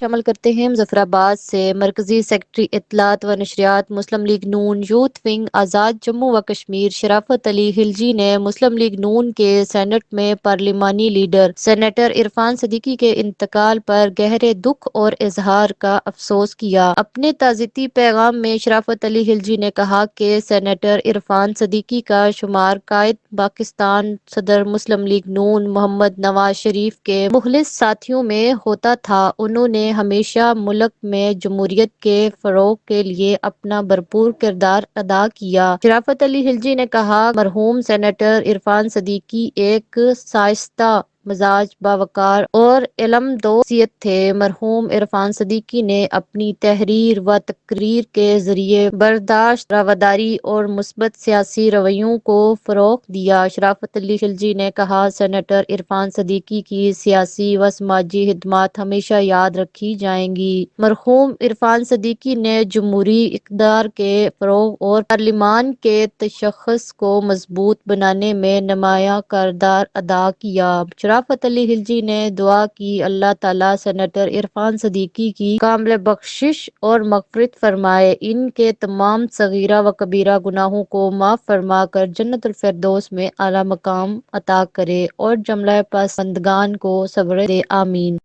شامل کرتے ہیں۔ مظفرآباد سے مرکزی سیکرٹری اطلاعات و نشریات مسلم لیگ نون یوتھ ونگ آزاد جموں و کشمیر شرافت علی خلجی نے مسلم لیگ نون کے سینٹ میں پارلیمانی لیڈر سینیٹر عرفان صدیقی کے انتقال پر گہرے دکھ اور اظہار کا افسوس کیا۔ اپنے تعزیتی پیغام میں شرافت علی خلجی نے کہا کہ سینیٹر عرفان صدیقی کا شمار قائد پاکستان صدر مسلم لیگ نون محمد نواز شریف کے مخلص ساتھیوں میں ہوتا تھا۔ انہوں نے ہمیشہ ملک میں جمہوریت کے فروغ کے لیے اپنا بھرپور کردار ادا کیا۔ شرافت علی خلجی نے کہا، مرحوم سینیٹر عرفان صدیقی ایک شائستہ مزاج، باوقار اور علمدو شخصیت تھے۔ مرحوم عرفان صدیقی نے اپنی تحریر و تقریر کے ذریعے برداشت، رواداری اور مثبت سیاسی رویوں کو فروغ دیا۔ شرافت علی خلجی نے کہا، سینیٹر عرفان صدیقی کی سیاسی و سماجی خدمات ہمیشہ یاد رکھی جائیں گی۔ مرحوم عرفان صدیقی نے جمہوری اقتدار کے فروغ اور پارلیمان کے تشخص کو مضبوط بنانے میں نمایاں کردار ادا کیا۔ شرافت علی خلجی نے دعا کی، اللہ تعالیٰ سینیٹر عرفان صدیقی کی کامل بخشش اور مغفرت فرمائے، ان کے تمام صغیرہ و کبیرہ گناہوں کو معاف فرما کر جنت الفردوس میں اعلیٰ مقام عطا کرے اور جملہ پسماندگان کو صبر دے، آمین۔